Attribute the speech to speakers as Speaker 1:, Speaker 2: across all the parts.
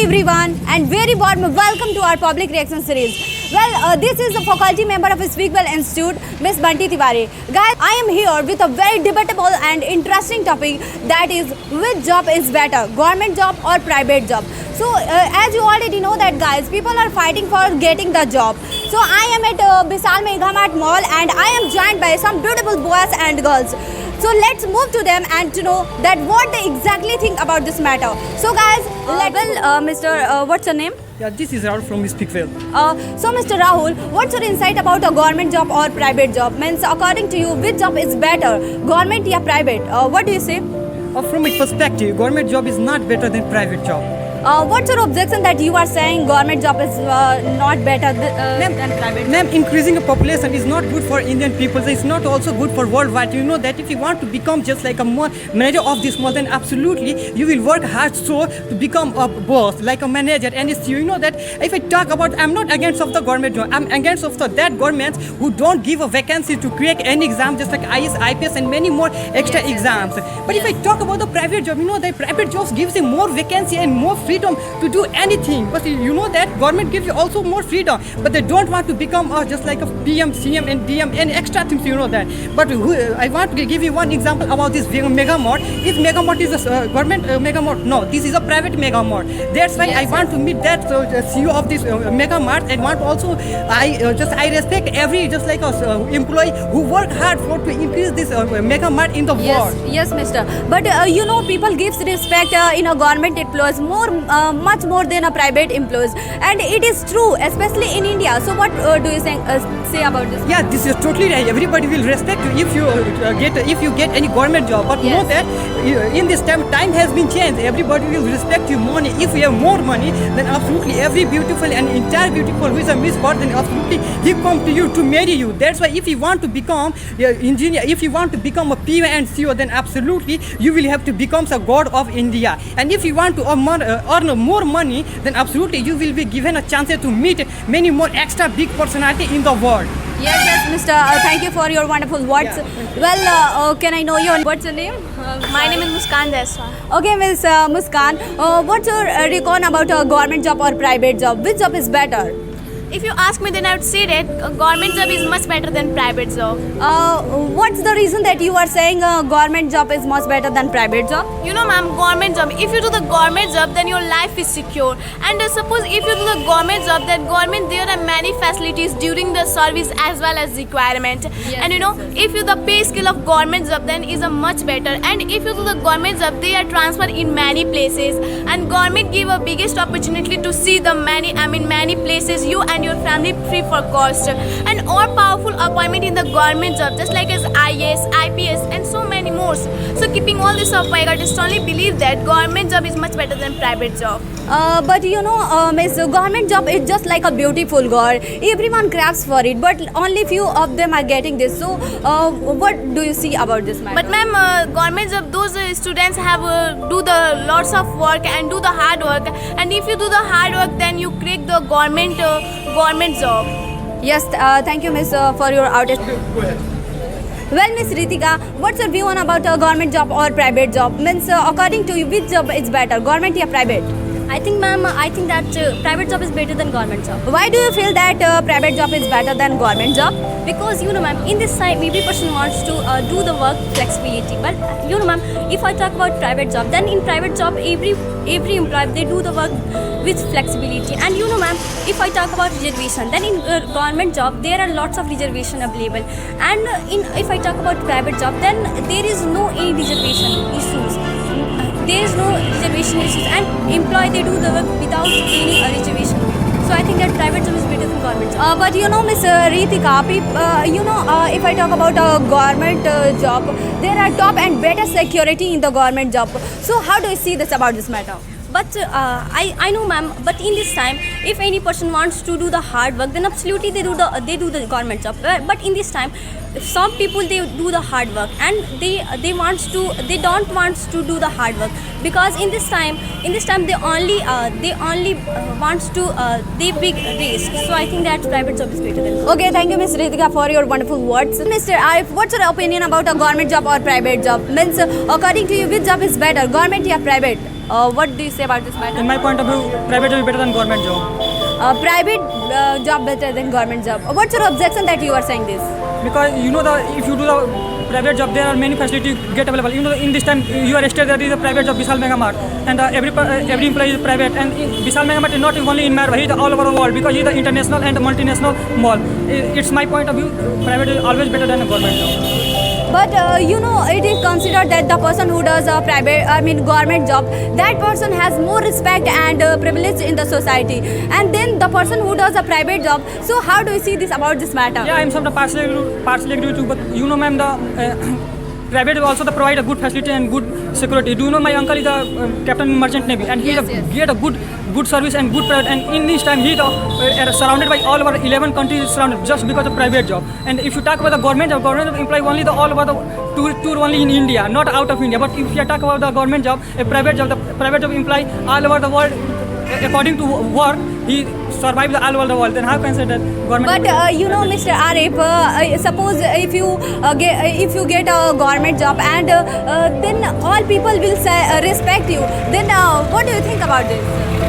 Speaker 1: everyone and very warm welcome to our public reaction series. This is the faculty member of Speakwell Institute, Miss Banti Tiwari. Guys, I am here with a very debatable and interesting topic, that is which job is better, government job or private job. So as you already know that guys, people are fighting for getting the job. So I am at Bisal Mega Mart Mall and I am joined by some beautiful boys and girls. So let's move to them and to know that what they exactly think about this matter. So guys, Mr. What's your name?
Speaker 2: Yeah, this is Rahul from Speakville.
Speaker 1: So Mr. Rahul, what's your insight about a government job or private job? Means according to you, which job is better, government or private? What do you say?
Speaker 2: From my perspective, government job is not better than private job.
Speaker 1: What's your objection that you are saying government job is not better than private?
Speaker 2: Ma'am, increasing the population is not good for Indian people. It's not also good for worldwide. You know that if you want to become just like a manager of this mall, then absolutely you will work hard so to become a boss, like a manager. And it's, you know that if I talk about, I'm not against of the government job. I'm against of that governments who don't give a vacancy to create any exam, just like IS, IPS, and many more extra exams. But if I talk about the private job, you know that private jobs gives you more vacancy and more freedom to do anything. But you know that government gives you also more freedom, but they don't want to become just like a PM, CM and DM and extra things, you know that. But I want to give you one example about this mega mart. If mega mart is a government mega mart, no, this is a private mega mart. That's why I want to meet that CEO of this mega mart, and want also I respect every just like a employee who work hard for to increase this mega mart in the world.
Speaker 1: Yes, Mister. But you know, people gives respect in a government employees much more than a private employees, and it is true, especially in India. So what do you say about this?
Speaker 2: Yeah, this is totally right. Everybody will respect you if you get any government job. But know that in this time has been changed. Everybody will respect you money. If you have more money, then absolutely every beautiful and entire beautiful who is a Miss God, then absolutely he come to you to marry you. That's why if you want to become engineer, if you want to become a PM and CEO, then absolutely you will have to become a god of India. And if you want to earn more money, then absolutely you will be given a chance to meet many more extra big personality in the world.
Speaker 1: Yes, Mister. Thank you for your wonderful words. Can I know what's your name?
Speaker 3: My name is Muskan Deswa.
Speaker 1: Okay, Miss Muskan. What's your recon about a government job or private job? Which job is better?
Speaker 3: If you ask me, then I would say that a government job is much better than private job.
Speaker 1: What's the reason that you are saying government job is much better than private job?
Speaker 3: You know, ma'am, government job, if you do the government job, then your life is secure. And suppose if you do the government job, then government, there are many facilities during the service as well as requirement.
Speaker 1: Yes.
Speaker 3: And you know, if you the pay scale of government job, then is a much better. And if you do the government job, they are transferred in many places. And government give a biggest opportunity to see the many places you and your family free for cost, and all powerful appointment in the government job, just like as IS, IPS and so many more. So keeping all this up, I got to strongly believe that government job is much better than private job.
Speaker 1: But you know, Miss, government job is just like a beautiful girl. Everyone craves for it, but only few of them are getting this. So what do you see about this matter?
Speaker 3: But ma'am, government job, those students have do the lots of work and do the hard work, and if you do the hard work, then you create the government job.
Speaker 1: Yes, thank you, Miss, for your outage.
Speaker 2: Go ahead.
Speaker 1: Well, Miss Ritika, what's your view on about a government job or private job? Means, according to you, which job is better, government or private?
Speaker 4: I think, ma'am, that private job is better than government job.
Speaker 1: Why do you feel that private job is better than government job?
Speaker 4: Because, you know, ma'am, in this time, every person wants to do the work flexibility. But, you know, ma'am, if I talk about private job, then in private job, every employee, they do the work with flexibility. And, you know, ma'am, if I talk about reservation, then in government job, there are lots of reservation available. And if I talk about private job, then there is no any reservation issues. There is no reservation issues, and employee, they do the work without any reservation. So I think that private job is better than government job.
Speaker 1: But you know, Miss Ritika, if I talk about a government job, there are top and better security in the government job. So how do you see this about this matter?
Speaker 4: But I know, ma'am, but in this time, if any person wants to do the hard work, then absolutely they do the government job. But in this time, some people they do the hard work and they don't want to do the hard work, because in this time they only wants to they big risk. So I think that private job is better than.
Speaker 1: Okay, thank you, Ms. Ritika, for your wonderful words. Mr. Arif, what's your opinion about a government job or private job? Means, according to you, which job is better, government or private? What do you say about this matter?
Speaker 2: In my point of view, private job is better than government job.
Speaker 1: Private job better than government job. What's your objection that you are saying this?
Speaker 2: Because you know if you do the private job, there are many facilities get available. You know, in this time you are stated there is a private job, Vishal Mega Mart, and every employee is private. And Vishal Mega Mart is not only in Marwa, he is all over the world, because he is the international and multinational mall. It's my point of view, private is always better than a government job.
Speaker 1: But it is considered that the person who does a government job, that person has more respect and privilege in the society. And then the person who does a private job, so how do you see this about this matter?
Speaker 2: Yeah, I'm sometimes partially agree with you, but you know, ma'am, the private also provide a good facility and good security. Do you know my uncle is a captain in merchant navy, and he get a good service and good private, and in this time he is surrounded by all over 11 countries surrounded just because of private job. And if you talk about the government job imply only the all over the tour only in India, not out of India. But if you talk about the government job, the private job imply all over the world. According to work, he survives all over the world. Then how can I say that government?
Speaker 1: But Mr. Arif, suppose if you get a government job and then all people will say, respect you. Then what do you think about this?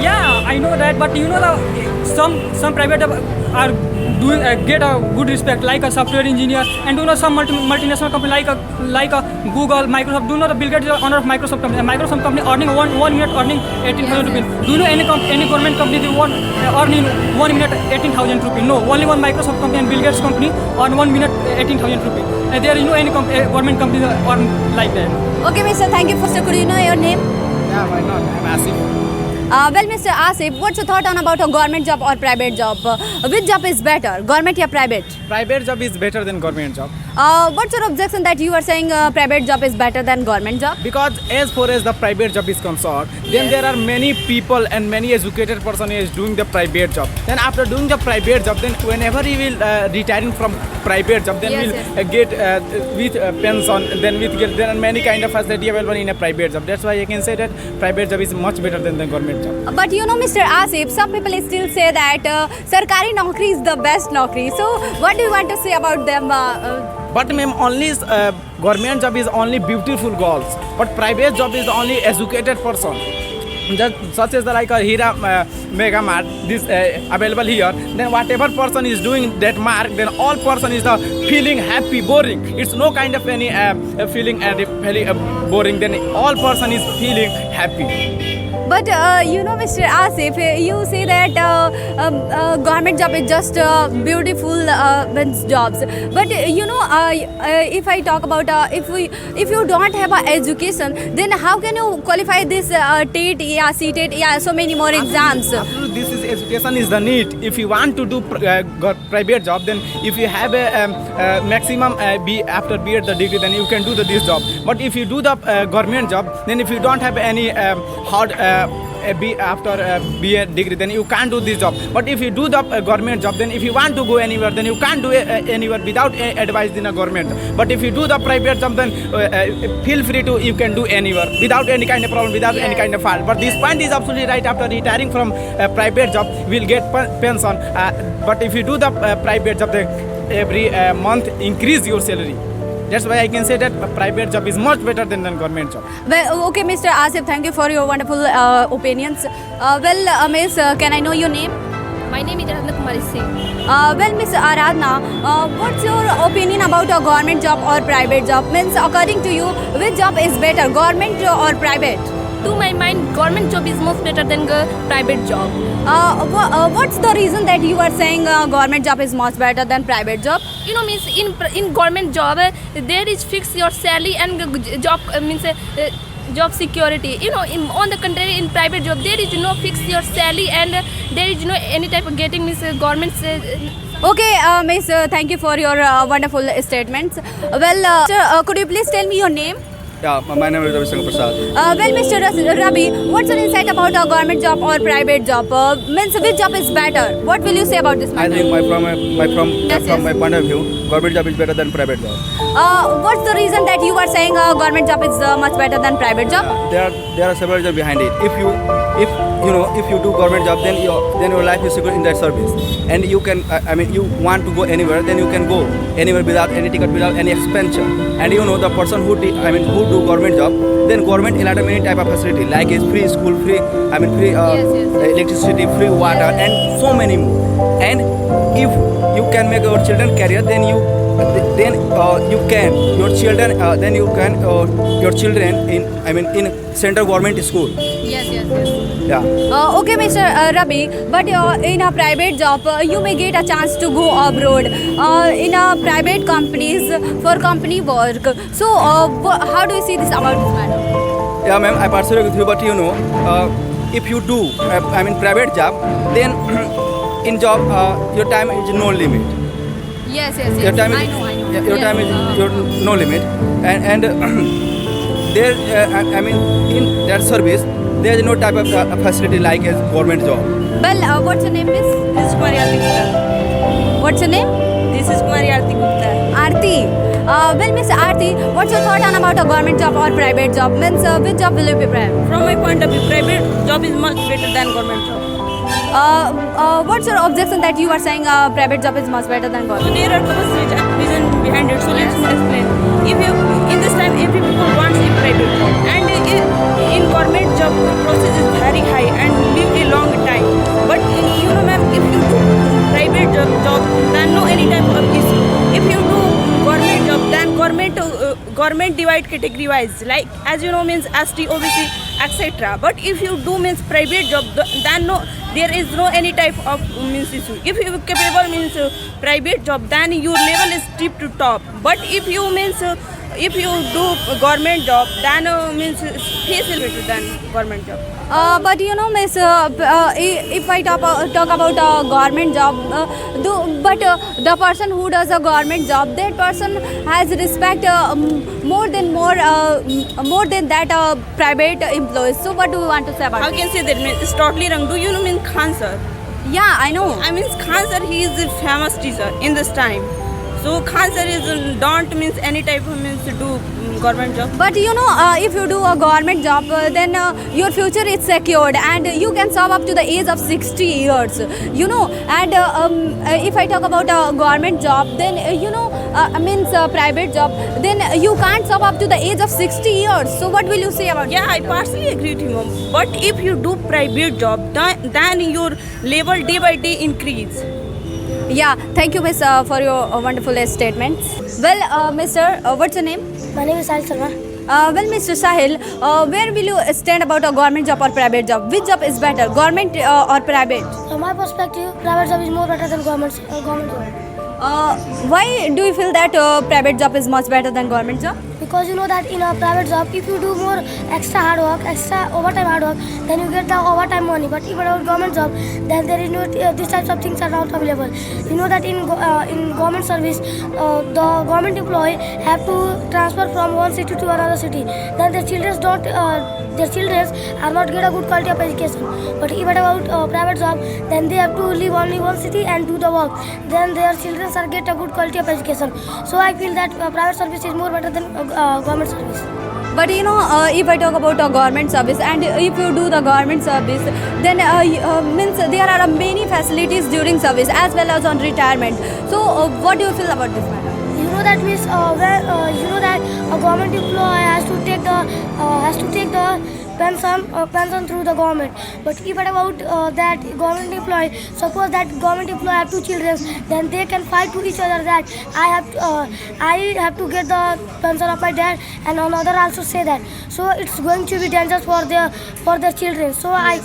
Speaker 2: Yeah, I know that, but you know some private are doing get a good respect, like a software engineer, and do you know some multinational company like a Google, Microsoft. Do you know the Bill Gates is the owner of Microsoft company, and Microsoft company earning one minute earning 18,000 rupees. Do you know any government company they want earning 1 minute 18,000 rupees? No, only one Microsoft company and Bill Gates company earn 1 minute 18,000 rupees. And there is no any government company that earn like that.
Speaker 1: Okay, Mr. Thank you. First, could you know your name?
Speaker 5: Yeah, why not? I'm Asif.
Speaker 1: Well, Mr. Asif, what's your thought on about a government job or private job? Which job is better, government or private?
Speaker 5: Private job is better than government job.
Speaker 1: What's your objection that you are saying private job is better than government job?
Speaker 5: Because as far as the private job is concerned, then there are many people and many educated person is doing the private job. Then after doing the private job, then whenever he will retiring from private job, then will get with pension, then there are many kind of facility available in a private job. That's why I can say that private job is much better than the government job.
Speaker 1: But Mr. Asif, some people still say that sarkari naukri is the best naukri. So what do you want to say about them?
Speaker 5: But ma'am, only government job is only beautiful girls, but private job is only educated person. Just such as like a Hira Mega Mart, this available here. Then whatever person is doing that mark, then all person is feeling happy, boring. It's no kind of any feeling very boring. Then all person is feeling happy.
Speaker 1: But Mr. Asif, you say that government job is just beautiful jobs. But if I talk about if you don't have an education, then how can you qualify this TET, CTET, so many more exams?
Speaker 5: Absolutely, this is education is the need. If you want to do private job, then if you have a maximum after B.Ed the degree, then you can do this job. But if you do the government job, then if you don't have any hard after B.Ed degree, then you can't do this job. But if you do the government job, then if you want to go anywhere, then you can't do anywhere without advice in a government. But if you do the private job, then feel free to you can do anywhere without any kind of problem, without any kind of fault. But this point is absolutely right. After retiring from private job, we'll get pension. But if you do the private job, then every month increase your salary. That's why I can say that private job is much better than government job.
Speaker 1: Well, okay, Mr. Asif, thank you for your wonderful opinions. Miss, can I know your name?
Speaker 4: My name is Aradhana Kumari Singh.
Speaker 1: Well, Miss Aradhana, what's your opinion about a government job or private job? Means, according to you, which job is better, government or private?
Speaker 4: To my mind, government job is much better than private job.
Speaker 1: What's the reason that you are saying government job is much better than private job?
Speaker 4: Means in government job there is fixed your salary and job job security. On the contrary, in private job there is no fixed your salary and there is no any type of getting government.
Speaker 1: Okay, Miss, thank you for your wonderful statements. Well, sir, could you please tell me your name?
Speaker 6: Yeah, my name is Ravi Shankar Prasad.
Speaker 1: Well, Mr. Ravi, what's your insight about a government job or private job? Means which job is better? What will you say about this
Speaker 6: I
Speaker 1: matter?
Speaker 6: think
Speaker 1: Yes,
Speaker 6: from
Speaker 1: yes.
Speaker 6: my point of view, government job is better than private job.
Speaker 1: What's the reason that you are saying a government job is much better than private job?
Speaker 6: There are several reasons behind it. If you do government job, then your life is secure in that service, and you can you want to go anywhere, then you can go anywhere without any ticket, without any expenditure. And the person who do government job, then government allot many type of facility like is free school, free free electricity, free water, and so many more. And if you can make your children career, then you can your children in central government school.
Speaker 1: Yes.
Speaker 6: Yeah.
Speaker 1: Okay, Mr. Ravi, but in a private job, you may get a chance to go abroad in a private companies for company work. So, how do you see this about this matter?
Speaker 6: Yeah, ma'am, I partially agree with you, but if you do private job, then in job your time is no limit.
Speaker 1: Yes.
Speaker 6: Your time is
Speaker 1: I know.
Speaker 6: your
Speaker 1: Yes.
Speaker 6: time is your no limit, and there in that service there is no type of facility like a government job.
Speaker 1: Well, what's your name, miss?
Speaker 7: This is Kumari Arti Gupta.
Speaker 1: What's your name?
Speaker 7: This is Kumari Arti Gupta.
Speaker 1: Aarti. Well, Miss Aarti, what's your thought on about a government job or private job? Means which job will you prefer?
Speaker 7: From my point of view, private job is much better than government job.
Speaker 1: What's your objection that you are saying private job is much better than
Speaker 7: So
Speaker 1: government?
Speaker 7: there are couple of reason behind it. So let's explain. If you in this time, every people wants a private job, and in government job process is very high and live a long time. But ma'am, if you do private job, then no any type of issue. If you do government job, then government divide category wise, like as means ST, OBC, etc. But if you do means private job, then no, there is no any type of means issue. If you capable means private job, then your level is tip to top. But if you means if you do government job, then means fees will better than government job.
Speaker 1: But miss, if I talk about a government job, the person who does a government job, that person has respect more than that private employees. So what do you want to say about
Speaker 7: How
Speaker 1: it?
Speaker 7: can say that? Means it's totally wrong. Do you know mean Khan sir?
Speaker 1: Yeah, I know.
Speaker 7: I mean Khan sir, he is a famous teacher in this time. So Khan sir is don't means any type of means to do government job.
Speaker 1: But if you do a government job, then your future is secured and you can serve up to the age of 60 years. And if I talk about a government job, then means private job, then you can't serve up to the age of 60 years. So what will you say about
Speaker 7: Yeah, I partially agree with you. But if you do private job, then your level day by day increase.
Speaker 1: Yeah, thank you, Miss, for your wonderful statements. Well, Mr., what's your name?
Speaker 8: My name is Sahil Sharma.
Speaker 1: Well, Mr. Sahil, where will you stand about a government job or private job? Which job is better, government or private?
Speaker 8: From my perspective, private job is more better than government job.
Speaker 1: Why do you feel that private job is much better than government job?
Speaker 8: Because you know that in a private job, if you do more extra hard work, extra overtime hard work, then you get the overtime money. But if you have a government job, then there is no these types of things are not available. You know that in government service, the government employee have to transfer from one city to another city. Then their children are not get a good quality of education. But if about private job, then they have to live only one city and do the work. Then their children are get a good quality of education. So I feel that private service is more better than government service.
Speaker 1: But if I talk about a government service and if you do the government service, then means there are many facilities during service as well as on retirement. So what do you feel about this matter?
Speaker 8: You know that means you know that a government employee has to take the pension through the government. But if about that government employee, suppose that government employee have two children, then they can fight to each other that I have to get the pension of my dad, and another also say that. So it's going to be dangerous for their children. So I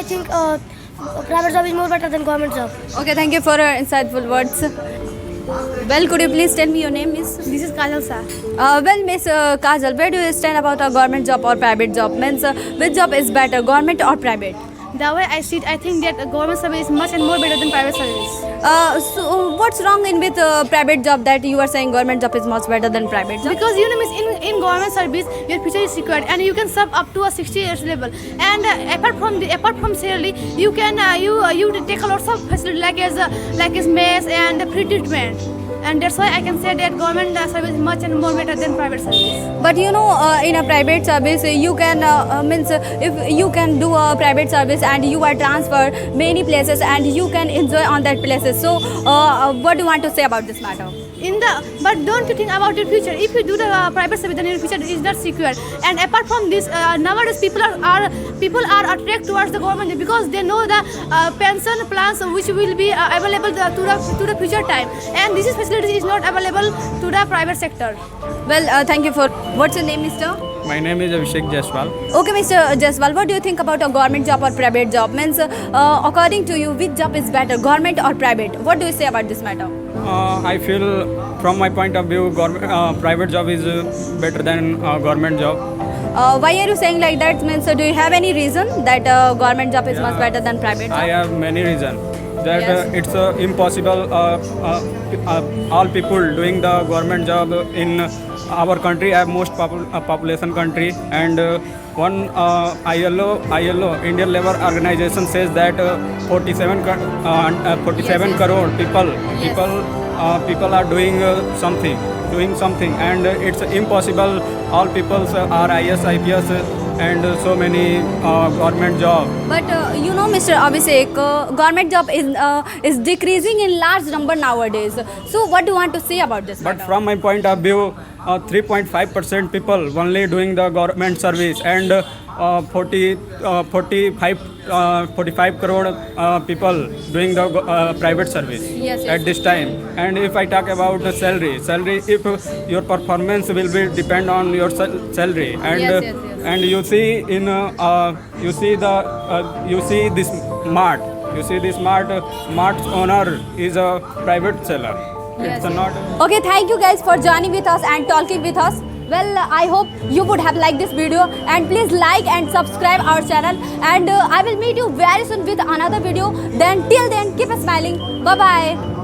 Speaker 8: think private job is more better than government job.
Speaker 1: Okay, thank you for your insightful words. Well, could you please tell me your name, miss?
Speaker 4: This is Kajal sir.
Speaker 1: Well, Miss Kajal, where do you stand about a government job or private job? Means which job is better, government or private?
Speaker 3: the way I see it, I think that government service is much and more better than private service.
Speaker 1: So what's wrong in with private job that you are saying government job is much better than private job?
Speaker 3: Because miss in government service, your future is secured and you can serve up to a 60 years level. And apart from salary, you can you take a lot of facility like as mess and free treatment. And that's why I can say that government service is much and more better than private service.
Speaker 1: But you know, in a private service, you can if you can do a private service and you are transferred many places and you can enjoy on that places. So, what do you want to say about this matter?
Speaker 3: But don't you think about your future? If you do the private service, then your future is not secure. And apart from this, nowadays people are attracted towards the government because they know the pension plans which will be available to the future time. And this facility is not available to the private sector.
Speaker 1: Well, thank you for. What's your name, Mister?
Speaker 5: My name is Abhishek Jaiswal.
Speaker 1: Okay, Mr. Jaiswal, what do you think about a government job or private job? Means, according to you, which job is better, government or private? What do you say about this matter?
Speaker 5: I feel, from my point of view, private job is better than government job.
Speaker 1: Why are you saying like that? Means, do you have any reason that government job is much better than private job?
Speaker 5: I have many reasons. That
Speaker 1: Yes.
Speaker 5: it's impossible. All people doing the government job in our country have most population country, and one ILO Indian Labour Organization says that 47 crore people are doing something, and it's impossible. All people are IS, IPS, and so many government job.
Speaker 1: But you know, Mr. Abhishek, government job is decreasing in large number nowadays. So, what do you want to say about this
Speaker 5: But
Speaker 1: matter?
Speaker 5: from my point of view, 3.5% people only doing the government service, and 45 crore people doing the private service
Speaker 1: Yes, yes.
Speaker 5: at this time. And if I talk about the salary, if your performance will be depend on your salary, and
Speaker 1: Yes, yes, yes.
Speaker 5: and you see this mart. You see this mart's owner is a private seller.
Speaker 1: Yes,
Speaker 5: It's not.
Speaker 1: Okay, thank you guys for joining with us and talking with us. Well, I hope you would have liked this video, and please like and subscribe our channel, and I will meet you very soon with another video. Then till then, keep smiling. Bye bye.